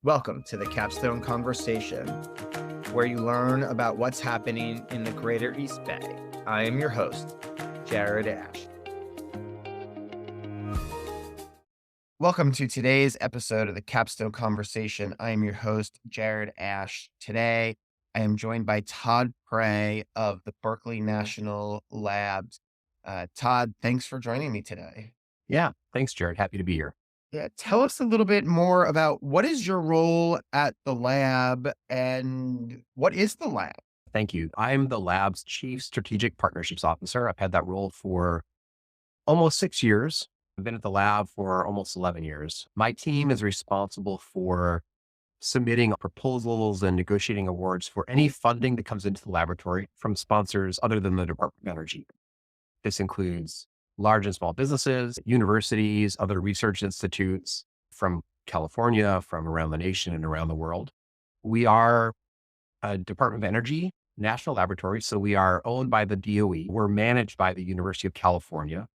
Welcome to the Capstone Conversation, where you learn about what's happening in the greater East Bay. I am your host, Jared Asch. Welcome to today's episode of the Capstone Conversation. I am your host, Jared Asch. Today, I am joined by Todd Pray of the Berkeley National Labs. Todd, thanks for joining me today. Yeah. Thanks, Jared. Happy to be here. Yeah, tell us a little bit more about what is your role at the lab and what is the lab? Thank you. I'm the lab's Chief Strategic Partnerships Officer. I've had that role for almost 6 years. I've been at the lab for almost 11 years. My team is responsible for submitting proposals and negotiating awards for any funding that comes into the laboratory from sponsors other than the Department of Energy. This includes large and small businesses, universities, other research institutes from California, from around the nation and around the world. We are a Department of Energy National Laboratory, so we are owned by the DOE. We're managed by the University of California,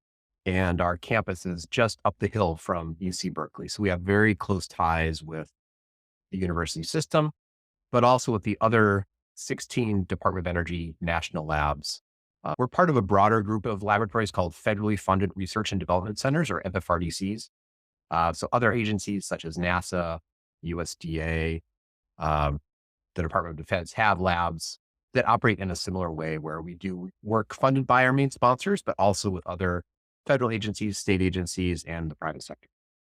and our campus is just up the hill from UC Berkeley. So we have very close ties with the university system, but also with the other 16 Department of Energy national labs. We're part of a broader group of laboratories called Federally Funded Research and Development Centers, or FFRDCs. So other agencies such as NASA, USDA, the Department of Defense have labs that operate in a similar way where we do work funded by our main sponsors, but also with other federal agencies, state agencies, and the private sector.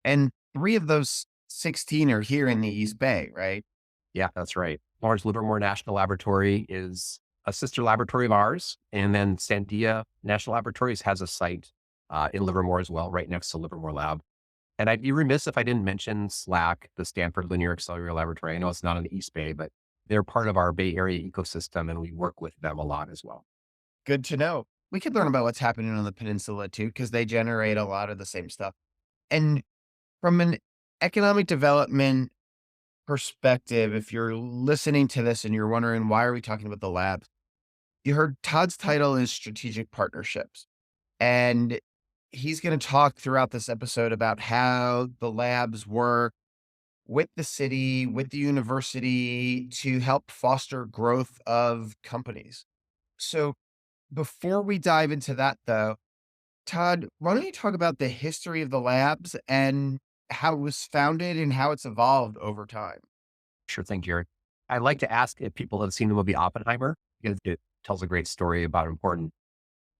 And 3 of those 16 are here in the East Bay, right? Yeah, that's right. Lawrence Livermore National Laboratory is a sister laboratory of ours. And then Sandia National Laboratories has a site in Livermore as well, right next to Livermore Lab. And I'd be remiss if I didn't mention SLAC, the Stanford Linear Accelerator Laboratory. I know it's not in the East Bay, but they're part of our Bay Area ecosystem, and we work with them a lot as well. Good to know. We could learn about what's happening on the peninsula too, because they generate a lot of the same stuff. And from an economic development perspective, if you're listening to this and you're wondering, why are we talking about the labs? You heard Todd's title is Strategic Partnerships. And he's going to talk throughout this episode about how the labs work with the city, with the university to help foster growth of companies. So before we dive into that, though, Todd, why don't you talk about the history of the labs and how it was founded and how it's evolved over time? Sure thing, Jared. I'd like to ask if people have seen the movie Oppenheimer, because it tells a great story about an important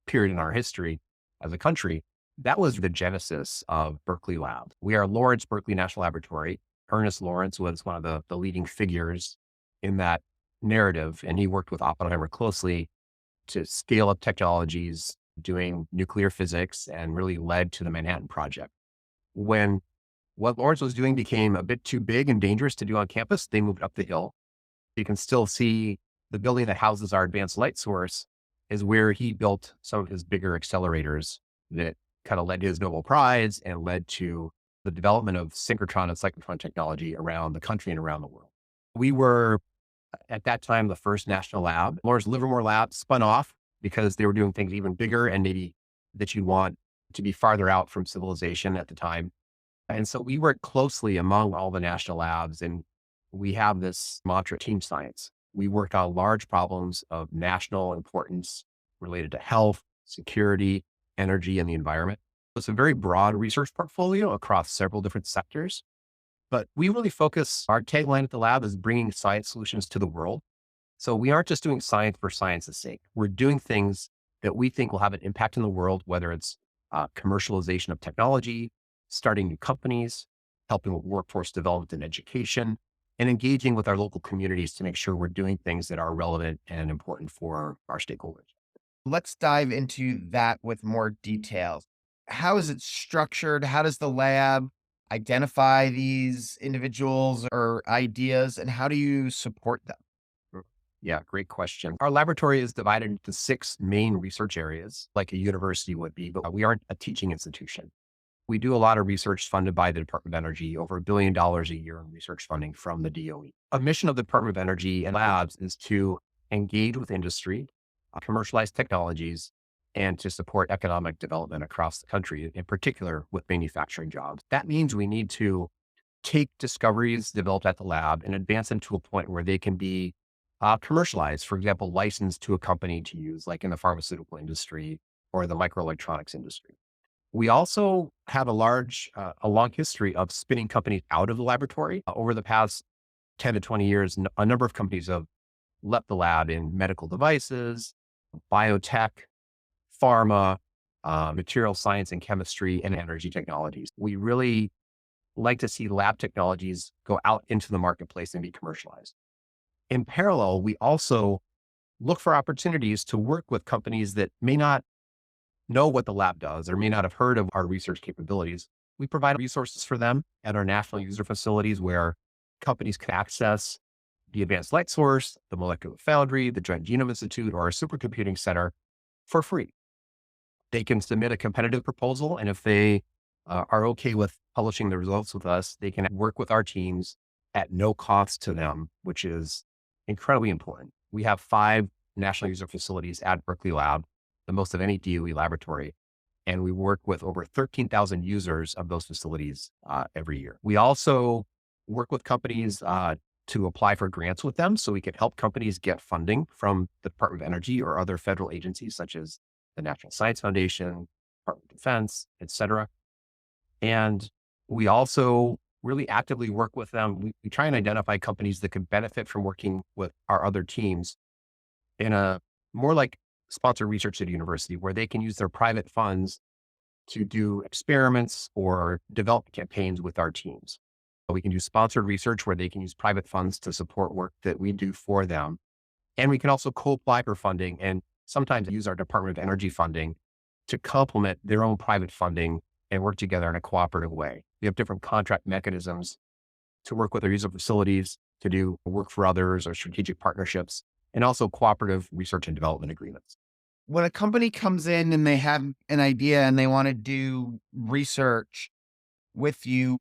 period in our history as a country. That was the genesis of Berkeley Lab. We are Lawrence Berkeley National Laboratory. Ernest Lawrence was one of the leading figures in that narrative, and he worked with Oppenheimer closely to scale up technologies, doing nuclear physics, and really led to the Manhattan Project. When what Lawrence was doing became a bit too big and dangerous to do on campus, they moved up the hill. You can still see the building that houses our advanced light source is where he built some of his bigger accelerators that kind of led to his Nobel Prize and led to the development of synchrotron and cyclotron technology around the country and around the world. We were, at that time, the first national lab. Lawrence Livermore Lab spun off because they were doing things even bigger and maybe that you'd want to be farther out from civilization at the time. And so we work closely among all the national labs, and we have this mantra, team science. We worked on large problems of national importance related to health, security, energy, and the environment. It's a very broad research portfolio across several different sectors, but we really focus, our tagline at the lab is bringing science solutions to the world. So we aren't just doing science for science's sake. We're doing things that we think will have an impact in the world, whether it's commercialization of technology, starting new companies, helping with workforce development and education, and engaging with our local communities to make sure we're doing things that are relevant and important for our stakeholders. Let's dive into that with more details. How is it structured? How does the lab identify these individuals or ideas, and how do you support them? Yeah, great question. Our laboratory is divided into 6 main research areas, like a university would be, but we aren't a teaching institution. We do a lot of research funded by the Department of Energy, over $1 billion a year in research funding from the DOE. A mission of the Department of Energy and labs is to engage with industry, commercialize technologies, and to support economic development across the country, in particular with manufacturing jobs. That means we need to take discoveries developed at the lab and advance them to a point where they can be commercialized, for example, licensed to a company to use, like in the pharmaceutical industry or the microelectronics industry. We also have a long history of spinning companies out of the laboratory. Over the past 10 to 20 years, a number of companies have left the lab in medical devices, biotech, pharma, material science and chemistry, and energy technologies. We really like to see lab technologies go out into the marketplace and be commercialized. In parallel, we also look for opportunities to work with companies that may not know what the lab does or may not have heard of our research capabilities. We provide resources for them at our national user facilities where companies can access the Advanced Light Source, the Molecular Foundry, the Joint Genome Institute, or our supercomputing center for free. They can submit a competitive proposal, and if they are okay with publishing the results with us, they can work with our teams at no cost to them, which is incredibly important. We have 5 national user facilities at Berkeley Lab, the most of any DOE laboratory, and we work with over 13,000 users of those facilities every year. We also work with companies to apply for grants with them, so we can help companies get funding from the Department of Energy or other federal agencies such as the National Science Foundation, Department of Defense, et cetera. And we also really actively work with them. We try and identify companies that could benefit from working with our other teams in a more like sponsored research at a university where they can use their private funds to do experiments or develop campaigns with our teams. We can do sponsored research where they can use private funds to support work that we do for them. And we can also co-apply for funding and sometimes use our Department of Energy funding to complement their own private funding and work together in a cooperative way. We have different contract mechanisms to work with our user facilities, to do work for others or strategic partnerships, and also cooperative research and development agreements. When a company comes in and they have an idea and they want to do research with you,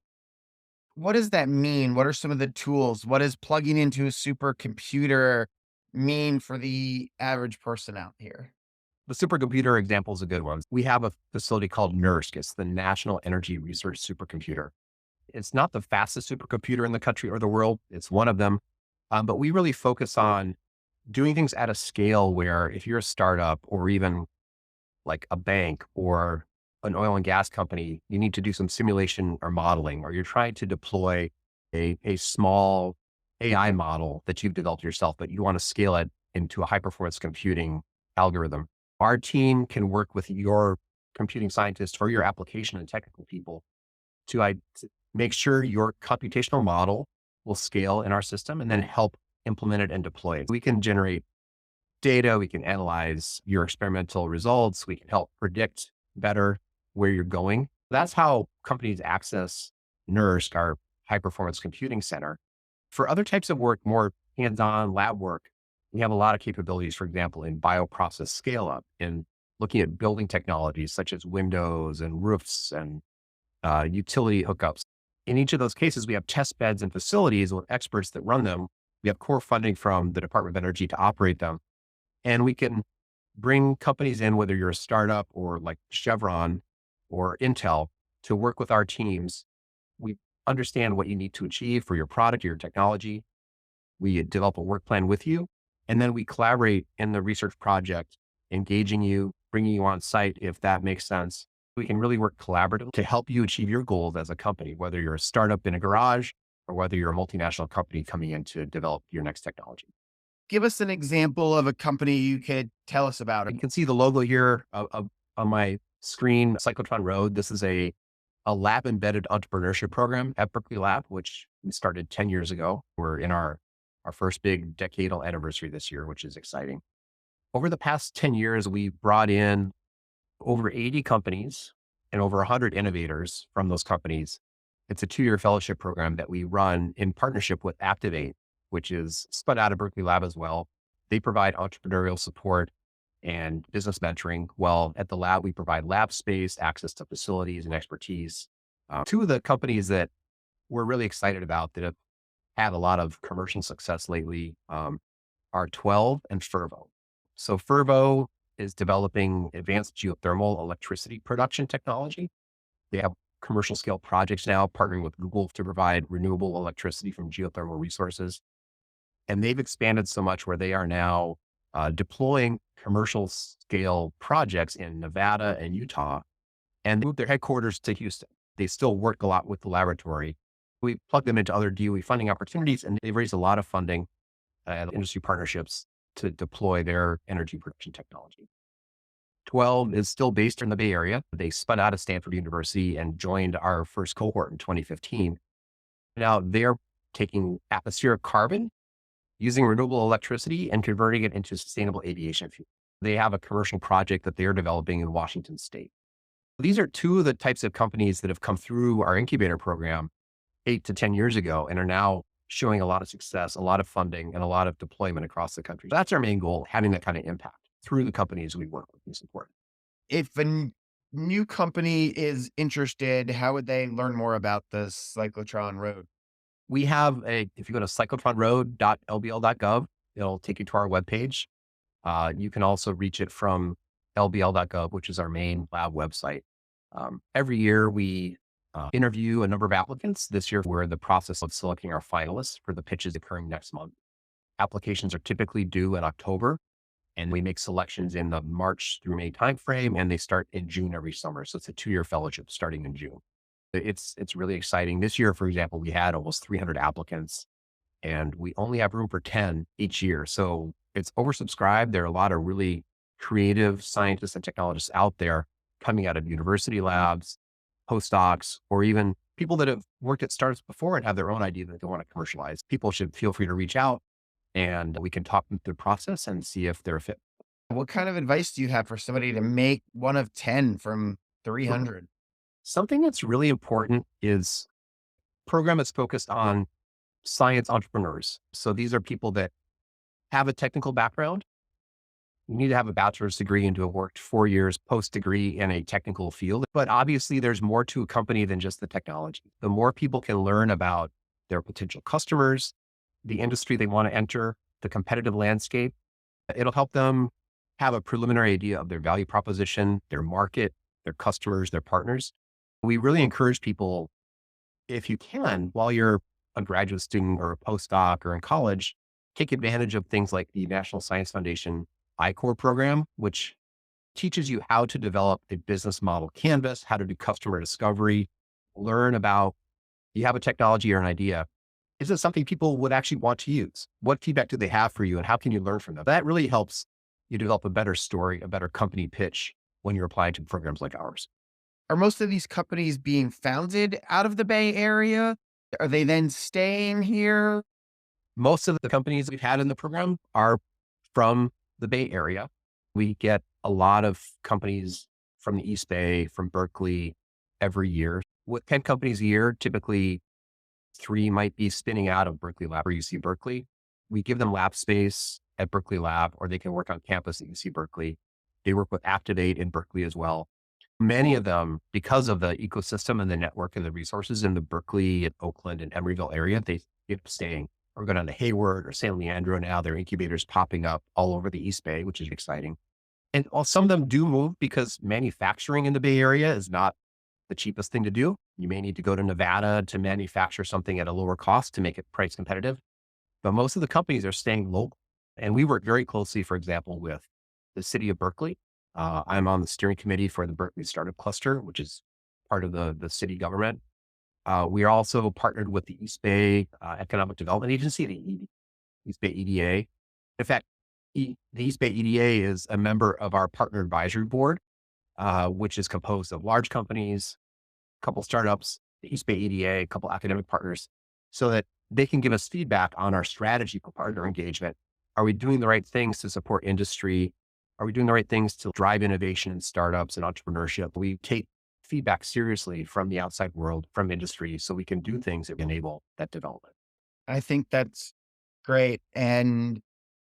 what does that mean? What are some of the tools? What does plugging into a supercomputer mean for the average person out here? The supercomputer example is a good one. We have a facility called NERSC. It's the National Energy Research Supercomputer. It's not the fastest supercomputer in the country or the world. It's one of them. But we really focus on doing things at a scale where if you're a startup or even like a bank or an oil and gas company, you need to do some simulation or modeling, or you're trying to deploy a small AI model that you've developed yourself, but you want to scale it into a high performance computing algorithm. Our team can work with your computing scientists or your application and technical people to make sure your computational model will scale in our system and then help implement it and deploy it. We can generate data, we can analyze your experimental results, we can help predict better where you're going. That's how companies access NERSC, our high performance computing center. For other types of work, more hands-on lab work, we have a lot of capabilities, for example, in bioprocess scale up, in looking at building technologies such as windows and roofs and utility hookups. In each of those cases, we have test beds and facilities with experts that run them. We have core funding from the Department of Energy to operate them. And we can bring companies in, whether you're a startup or like Chevron or Intel, to work with our teams. We understand what you need to achieve for your product or your technology. We develop a work plan with you, and then we collaborate in the research project, engaging you, bringing you on site if that makes sense. We can really work collaboratively to help you achieve your goals as a company, whether you're a startup in a garage or whether you're a multinational company coming in to develop your next technology. Give us an example of a company you could tell us about. You can see the logo here on my screen, Cyclotron Road. This is a lab embedded entrepreneurship program at Berkeley Lab, which we started 10 years ago. We're in our first big decadal anniversary this year, which is exciting. Over the past 10 years, we brought in over 80 companies and over 100 innovators from those companies. It's a 2-year fellowship program that we run in partnership with Activate, which is spun out of Berkeley Lab as well. They provide entrepreneurial support and business mentoring. While at the lab, we provide lab space, access to facilities and expertise. 2 of the companies that we're really excited about that have had a lot of commercial success lately are 12 and Fervo. So Fervo is developing advanced geothermal electricity production technology. They have commercial scale projects now, partnering with Google to provide renewable electricity from geothermal resources. And they've expanded so much where they are now deploying commercial scale projects in Nevada and Utah and moved their headquarters to Houston. They still work a lot with the laboratory. We plug them into other DOE funding opportunities, and they've raised a lot of funding and industry partnerships to deploy their energy production technology. 12 is still based in the Bay Area. They spun out of Stanford University and joined our first cohort in 2015. Now they're taking atmospheric carbon, using renewable electricity and converting it into sustainable aviation fuel. They have a commercial project that they're developing in Washington state. These are two of the types of companies that have come through our incubator program 8 to 10 years ago and are now showing a lot of success, a lot of funding, and a lot of deployment across the country. That's our main goal, having that kind of impact through the companies we work with and support. If a new company is interested, how would they learn more about the Cyclotron Road? We have if you go to cyclotronroad.lbl.gov, it'll take you to our webpage. You can also reach it from lbl.gov, which is our main lab website. Every year we interview a number of applicants. This year, we're in the process of selecting our finalists for the pitches occurring next month. Applications are typically due in October, and we make selections in the March through May timeframe, and they start in June every summer. So it's a 2-year fellowship starting in June. It's really exciting. This year, for example, we had almost 300 applicants, and we only have room for 10 each year. So it's oversubscribed. There are a lot of really creative scientists and technologists out there coming out of university labs, postdocs, or even people that have worked at startups before and have their own idea that they want to commercialize. People should feel free to reach out and we can talk them through the process and see if they're a fit. What kind of advice do you have for somebody to make one of 10 from 300? Something that's really important is program that's focused on science entrepreneurs. So these are people that have a technical background. You need to have a bachelor's degree and to have worked 4 years post-degree in a technical field. But obviously, there's more to a company than just the technology. The more people can learn about their potential customers, the industry they want to enter, the competitive landscape, it'll help them have a preliminary idea of their value proposition, their market, their customers, their partners. We really encourage people, if you can, while you're a graduate student or a postdoc or in college, take advantage of things like the National Science Foundation I-Core program, which teaches you how to develop a business model canvas, how to do customer discovery, learn about, you have a technology or an idea. Is it something people would actually want to use? What feedback do they have for you and how can you learn from them? That really helps you develop a better story, a better company pitch when you're applying to programs like ours. Are most of these companies being founded out of the Bay Area? Are they then staying here? Most of the companies we've had in the program are from the Bay Area. We get a lot of companies from the East Bay, from Berkeley every year. With 10 companies a year, typically 3 might be spinning out of Berkeley Lab or UC Berkeley. We give them lab space at Berkeley Lab, or they can work on campus at UC Berkeley. They work with Activate in Berkeley as well. Many of them, because of the ecosystem and the network and the resources in the Berkeley and Oakland and Emeryville area, they keep staying. We're going on to Hayward or San Leandro now. There are incubators popping up all over the East Bay, which is exciting. And while some of them do move because manufacturing in the Bay Area is not the cheapest thing to do. You may need to go to Nevada to manufacture something at a lower cost to make it price competitive. But most of the companies are staying local. And we work very closely, for example, with the city of Berkeley. I'm on the steering committee for the Berkeley Startup Cluster, which is part of the city government. We are also partnered with the East Bay Economic Development Agency, the East Bay EDA. In fact, the East Bay EDA is a member of our partner advisory board, which is composed of large companies, a couple startups, the East Bay EDA, a couple academic partners, so that they can give us feedback on our strategy for partner engagement. Are we doing the right things to support industry? Are we doing the right things to drive innovation in startups and entrepreneurship? We take feedback seriously from the outside world, from industry, so we can do things that enable that development. I think that's great. And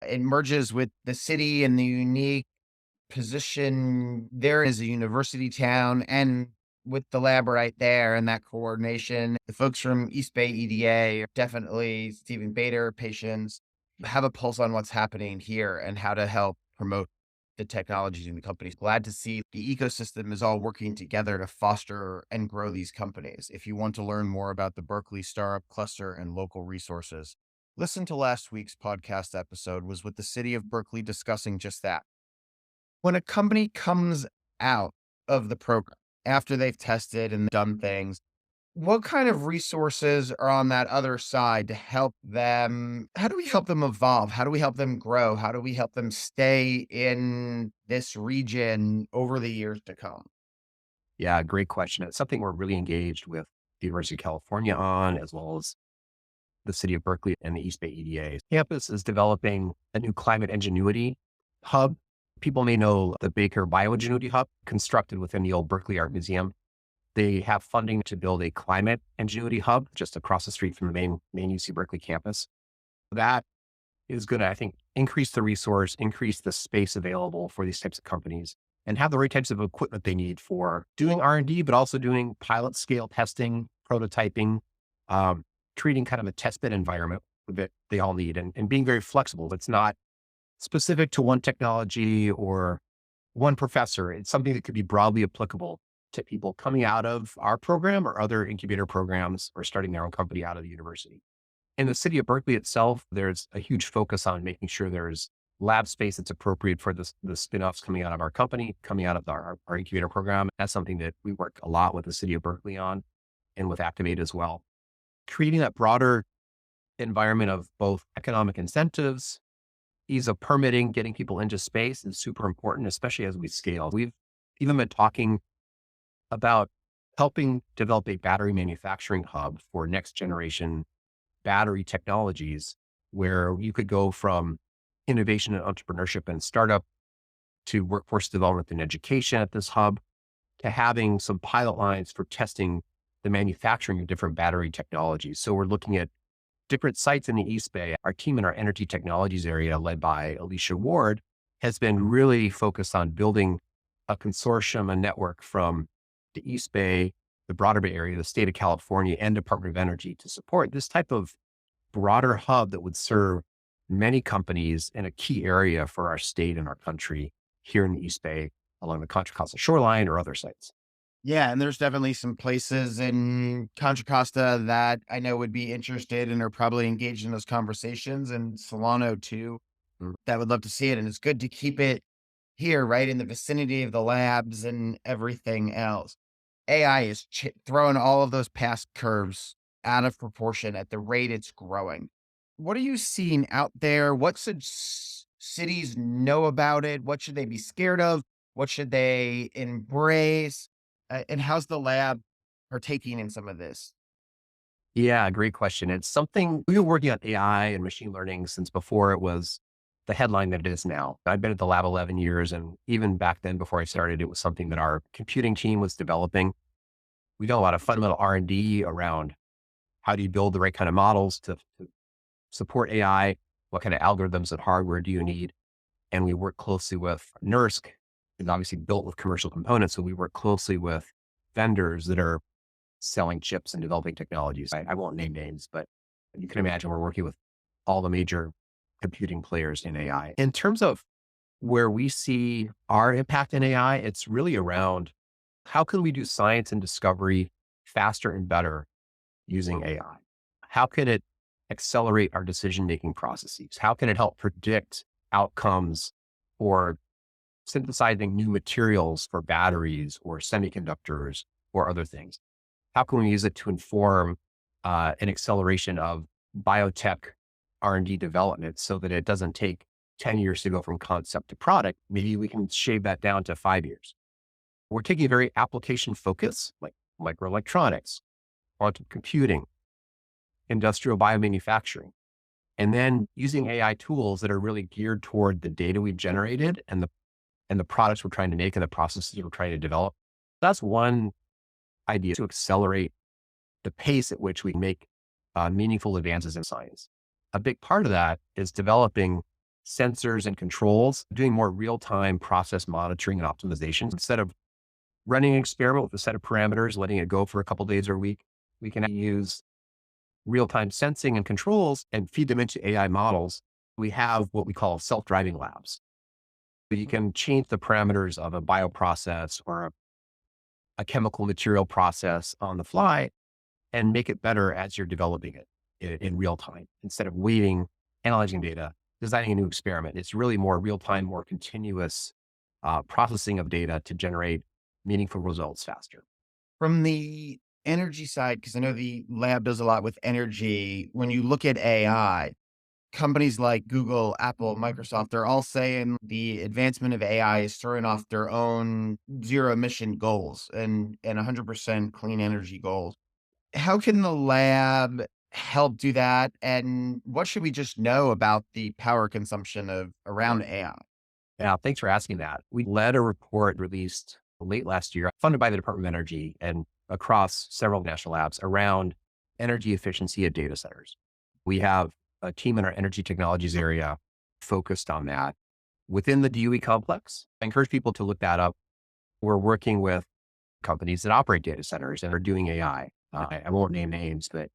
it merges with the city and the unique position there as a university town and with the lab right there and that coordination. The folks from East Bay EDA, definitely Stephen Bader, patients, have a pulse on what's happening here and how to help promote the technologies and the companies. Glad to see the ecosystem is all working together to foster and grow these companies. If you want to learn more about the Berkeley Startup Cluster and local resources, listen to last week's podcast episode was with the city of Berkeley discussing just that. When a company comes out of the program after they've tested and done things, what kind of resources are on that other side to help them? How do we help them evolve? How do we help them grow? How do we help them stay in this region over the years to come? Yeah, great question. It's something we're really engaged with the University of California on, as well as the city of Berkeley and the East Bay EDA. Campus is developing a new climate ingenuity hub. People may know the Baker Bioingenuity Hub, constructed within the old Berkeley Art Museum. They have funding to build a climate ingenuity hub just across the street from the main UC Berkeley campus. That is going to, I think, increase the resource, increase the space available for these types of companies, and have the right types of equipment they need for doing R&D, but also doing pilot scale testing, prototyping, treating kind of a test bed environment that they all need, and being very flexible. It's not specific to one technology or one professor. It's something that could be broadly applicable to people coming out of our program or other incubator programs or starting their own company out of the university. In the city of Berkeley itself, there's a huge focus on making sure there's lab space that's appropriate for the spin-offs coming out of our company, coming out of our incubator program. That's something that we work a lot with the city of Berkeley on and with Activate as well. Creating that broader environment of both economic incentives, ease of permitting, getting people into space is super important, especially as we scale. We've even been talking about helping develop a battery manufacturing hub for next generation battery technologies, where you could go from innovation and entrepreneurship and startup to workforce development and education at this hub, to having some pilot lines for testing the manufacturing of different battery technologies. So we're looking at different sites in the East Bay. Our team in our energy technologies area, led by Alicia Ward, has been really focused on building a consortium, a network from the East Bay, the broader Bay Area, the state of California, and Department of Energy to support this type of broader hub that would serve many companies in a key area for our state and our country here in the East Bay along the Contra Costa shoreline or other sites. Yeah, and there's definitely some places in Contra Costa that I know would be interested and are probably engaged in those conversations, and Solano too, Mm. that would love to see it. And it's good to keep it here, right in the vicinity of the labs and everything else. AI is throwing all of those past curves out of proportion at the rate it's growing. What are you seeing out there? What should cities know about it? What should they be scared of? What should they embrace? And how's the lab partaking in some of this? Yeah, great question. It's something we've been working on AI and machine learning since before it was the headline that it is now. I've been at the lab 11 years. And even back then, before I started, it was something that our computing team was developing. We did a lot of fundamental R&D around how do you build the right kind of models to support AI? What kind of algorithms and hardware do you need? And we work closely with NERSC, and obviously built with commercial components. So we work closely with vendors that are selling chips and developing technologies. I won't name names, but you can imagine we're working with all the major computing players in AI. In terms of where we see our impact in AI, it's really around how can we do science and discovery faster and better using AI? How can it accelerate our decision-making processes? How can it help predict outcomes or synthesizing new materials for batteries or semiconductors or other things? How can we use it to inform an acceleration of biotech R&D development so that it doesn't take 10 years to go from concept to product? Maybe we can shave that down to 5 years. We're taking a very application focus, like microelectronics, quantum computing, industrial biomanufacturing, and then using AI tools that are really geared toward the data we've generated and the products we're trying to make and the processes we're trying to develop. That's one idea to accelerate the pace at which we make meaningful advances in science. A big part of that is developing sensors and controls, doing more real-time process monitoring and optimization. Instead of running an experiment with a set of parameters, letting it go for a couple days or a week, we can use real-time sensing and controls and feed them into AI models. We have what we call self-driving labs. You can change the parameters of a bioprocess or a chemical material process on the fly and make it better as you're developing it in real time instead of waiting, analyzing data, designing a new experiment. It's really more real time, more continuous processing of data to generate meaningful results faster. From the energy side, because I know the lab does a lot with energy, when you look at AI, companies like Google, Apple, Microsoft, they're all saying the advancement of AI is throwing off their own zero emission goals and 100% clean energy goals. How can the lab help do that? And what should we just know about the power consumption of around AI? Yeah, thanks for asking that. We led a report released late last year, funded by the Department of Energy and across several national labs around energy efficiency at data centers. We have a team in our energy technologies area focused on that within the DOE complex. I encourage people to look that up. We're working with companies that operate data centers and are doing AI. I won't name names, but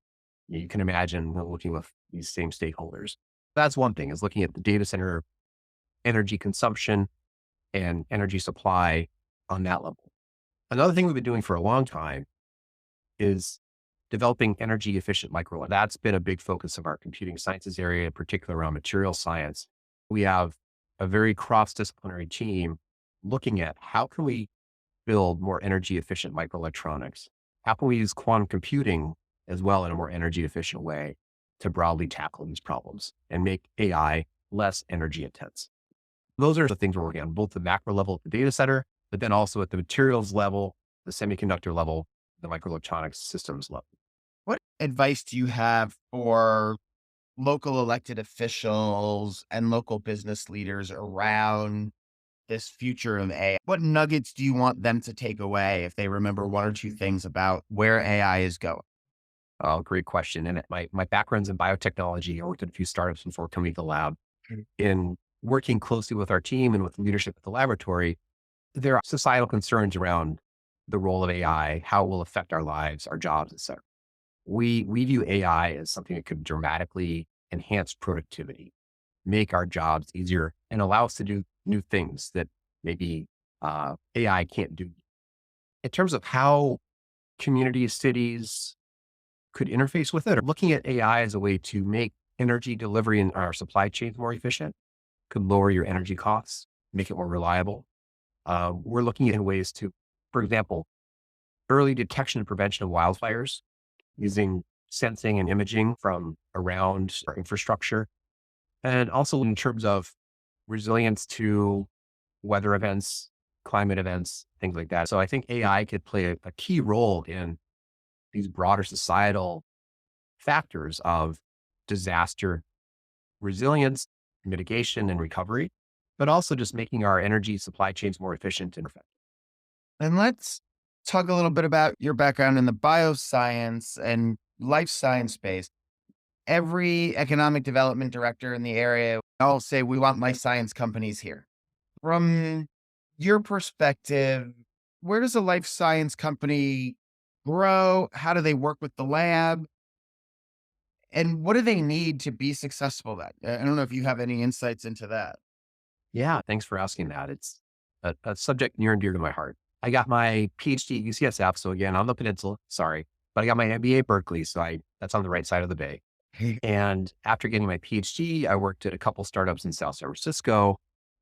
you can imagine we're working with these same stakeholders. That's one thing, is looking at the data center energy consumption and energy supply on that level. Another thing we've been doing for a long time is developing energy efficient micro. That's been a big focus of our computing sciences area, in particular around material science. We have a very cross-disciplinary team looking at how can we build more energy efficient microelectronics? How can we use quantum computing as well in a more energy efficient way to broadly tackle these problems and make AI less energy intense? Those are the things we're working on, both the macro level at the data center, but then also at the materials level, the semiconductor level, the microelectronics systems level. What advice do you have for local elected officials and local business leaders around this future of AI? What nuggets do you want them to take away if they remember one or two things about where AI is going? Oh, great question. And my background's in biotechnology. I worked at a few startups before coming to the lab. In working closely with our team and with leadership at the laboratory, there are societal concerns around the role of AI, how it will affect our lives, our jobs, et cetera. We view AI as something that could dramatically enhance productivity, make our jobs easier, and allow us to do new things that maybe AI can't do. In terms of how communities, cities could interface with it, or looking at AI as a way to make energy delivery in our supply chains more efficient, could lower your energy costs, make it more reliable. We're looking at ways to, for example, early detection and prevention of wildfires using sensing and imaging from around our infrastructure. And also in terms of resilience to weather events, climate events, things like that. So I think AI could play a key role in these broader societal factors of disaster resilience, mitigation, and recovery, but also just making our energy supply chains more efficient and effective. And let's talk a little bit about your background in the bioscience and life science space. Every economic development director in the area all say, we want life science companies here. From your perspective, where does a life science company grow? How do they work with the lab? And what do they need to be successful at? I don't know if you have any insights into that. Yeah, thanks for asking that. It's a subject near and dear to my heart. I got my PhD at UCSF, so again, on the peninsula, sorry, but I got my MBA at Berkeley, so that's on the right side of the bay. And after getting my PhD, I worked at a couple startups in South San Francisco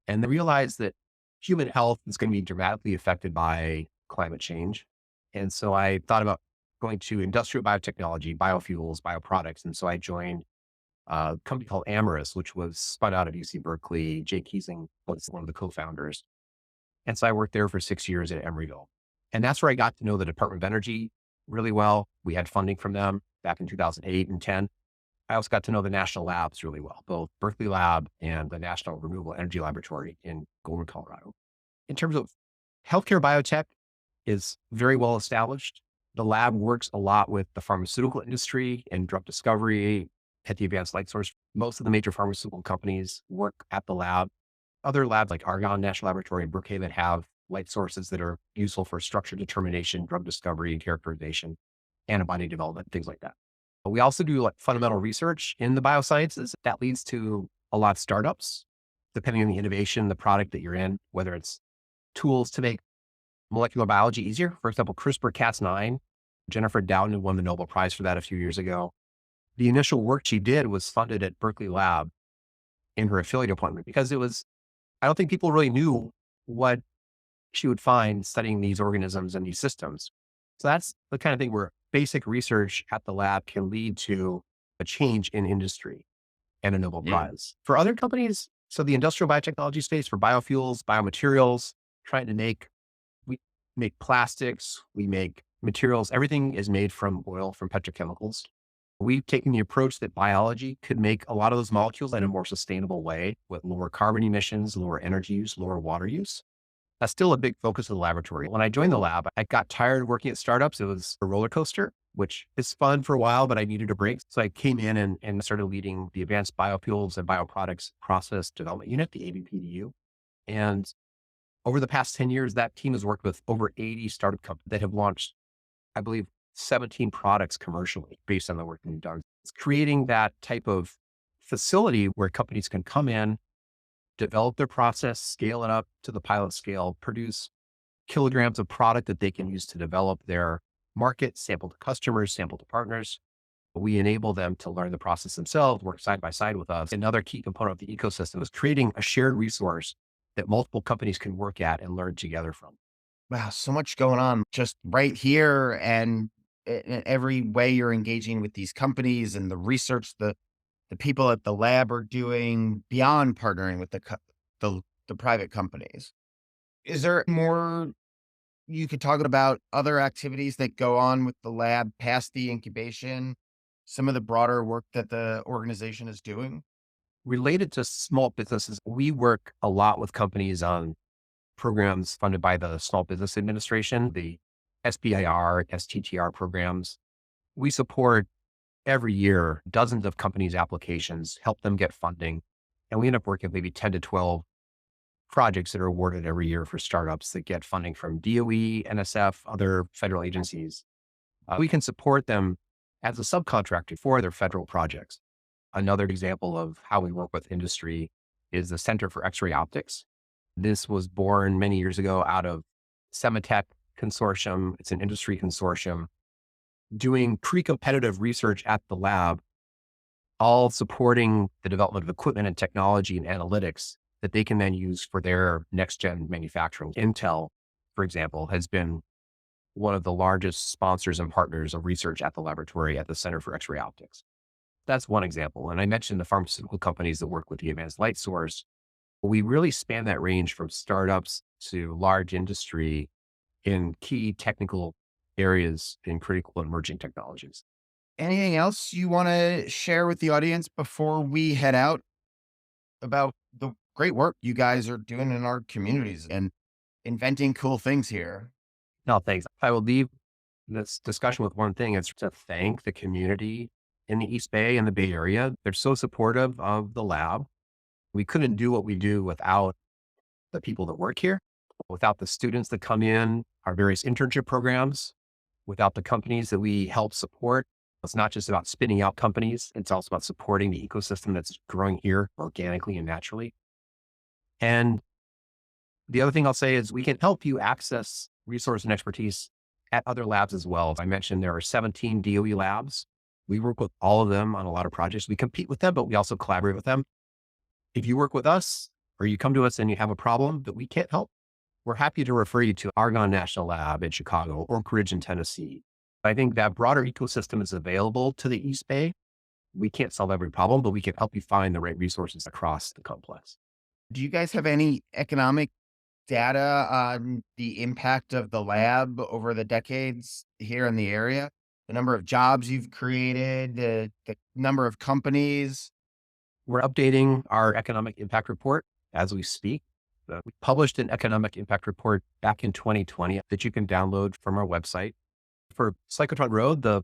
and then realized that human health is going to be dramatically affected by climate change. And so I thought about going to industrial biotechnology, biofuels, bioproducts. And so I joined a company called Amyris, which was spun out of UC Berkeley. Jay Keesing was one of the co-founders. And so I worked there for 6 years at Emeryville. And that's where I got to know the Department of Energy really well. We had funding from them back in 2008 and 10. I also got to know the national labs really well, both Berkeley Lab and the National Renewable Energy Laboratory in Golden, Colorado. In terms of healthcare biotech is very well established. The lab works a lot with the pharmaceutical industry and drug discovery at the Advanced Light Source. Most of the major pharmaceutical companies work at the lab. Other labs like Argonne National Laboratory and Brookhaven have light sources that are useful for structure determination, drug discovery and characterization, antibody development, things like that. But we also do like fundamental research in the biosciences that leads to a lot of startups depending on the innovation, the product that you're in, whether it's tools to make molecular biology easier. For example, CRISPR-Cas9, Jennifer Doudna won the Nobel Prize for that a few years ago. The initial work she did was funded at Berkeley Lab in her affiliate appointment because I don't think people really knew what she would find studying these organisms and these systems. So that's the kind of thing where basic research at the lab can lead to a change in industry and a Nobel Yeah. Prize. For other companies, so the industrial biotechnology space for biofuels, biomaterials, trying to we make plastics, we make materials, everything is made from oil, from petrochemicals. We've taken the approach that biology could make a lot of those molecules in a more sustainable way with lower carbon emissions, lower energy use, lower water use. That's still a big focus of the laboratory. When I joined the lab, I got tired of working at startups. It was a roller coaster, which is fun for a while, but I needed a break. So I came in and started leading the Advanced Biofuels and Bioproducts Process Development Unit, the ABPDU. And over the past 10 years, that team has worked with over 80 startup companies that have launched, I believe, 17 products commercially based on the work that we've done. It's creating that type of facility where companies can come in, develop their process, scale it up to the pilot scale, produce kilograms of product that they can use to develop their market, sample to customers, sample to partners. We enable them to learn the process themselves, work side by side with us. Another key component of the ecosystem is creating a shared resource that multiple companies can work at and learn together from. Wow, so much going on just right here, and in every way you're engaging with these companies and the research the people at the lab are doing beyond partnering with the private companies. Is there more you could talk about other activities that go on with the lab past the incubation, some of the broader work that the organization is doing? Related to small businesses, we work a lot with companies on programs funded by the Small Business Administration, the SBIR, STTR programs. We support every year dozens of companies' applications, help them get funding. And we end up working with maybe 10 to 12 projects that are awarded every year for startups that get funding from DOE, NSF, other federal agencies. We can support them as a subcontractor for their federal projects. Another example of how we work with industry is the Center for X-ray Optics. This was born many years ago out of Sematech Consortium. It's an industry consortium doing pre-competitive research at the lab, all supporting the development of equipment and technology and analytics that they can then use for their next-gen manufacturing. Intel, for example, has been one of the largest sponsors and partners of research at the laboratory at the Center for X-ray Optics. That's one example. And I mentioned the pharmaceutical companies that work with the Advanced Light Source. We really span that range from startups to large industry in key technical areas in critical and emerging technologies. Anything else you want to share with the audience before we head out about the great work you guys are doing in our communities and inventing cool things here? No, thanks. I will leave this discussion with one thing. It's to thank the community in the East Bay and the Bay Area. They're so supportive of the lab. We couldn't do what we do without the people that work here, without the students that come in, our various internship programs, without the companies that we help support. It's not just about spinning out companies. It's also about supporting the ecosystem that's growing here organically and naturally. And the other thing I'll say is we can help you access resource and expertise at other labs as well. As I mentioned, there are 17 DOE labs. We work with all of them on a lot of projects. We compete with them, but we also collaborate with them. If you work with us or you come to us and you have a problem that we can't help, we're happy to refer you to Argonne National Lab in Chicago, Oak Ridge in Tennessee. I think that broader ecosystem is available to the East Bay. We can't solve every problem, but we can help you find the right resources across the complex. Do you guys have any economic data on the impact of the lab over the decades here in the area? The number of jobs you've created, the number of companies? We're updating our economic impact report as we speak. We published an economic impact report back in 2020 that you can download from our website. For Cyclotron Road, the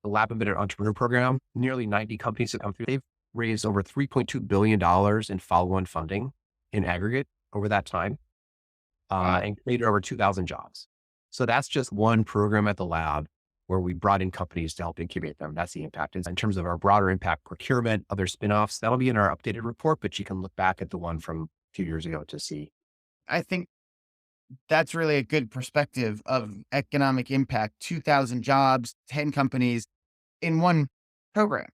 Lab Embedded Entrepreneur Program, nearly 90 companies have come through. They've raised over $3.2 billion in follow-on funding in aggregate over that time and created over 2,000 jobs. So that's just one program at the lab. where we brought in companies to help incubate them. That's the impact. In terms of our broader impact, procurement, other spinoffs, that'll be in our updated report, but you can look back at the one from a few years ago to see. I think that's really a good perspective of economic impact. 2,000 jobs, 10 companies in one program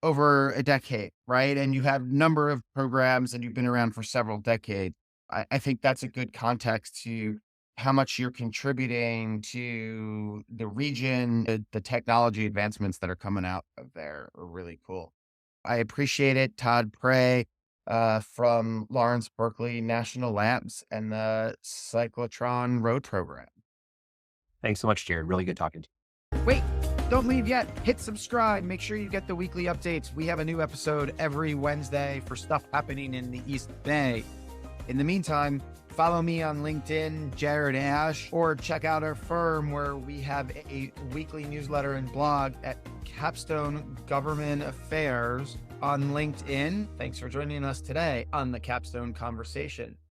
over a decade, right? And you have number of programs and you've been around for several decades. I think that's a good context to how much you're contributing to the region. The technology advancements that are coming out of there are really cool. I appreciate it. Todd Pray from Lawrence Berkeley National Labs and the Cyclotron Road program. Thanks so much, Jared. Really good talking to Wait, don't leave yet. Hit subscribe. Make sure you get the weekly updates. We have a new episode every Wednesday for stuff happening in the East Bay. In the meantime, follow me on LinkedIn, Jared Asch, or check out our firm where we have a weekly newsletter and blog at Capstone Government Affairs on LinkedIn. Thanks for joining us today on the Capstone Conversation.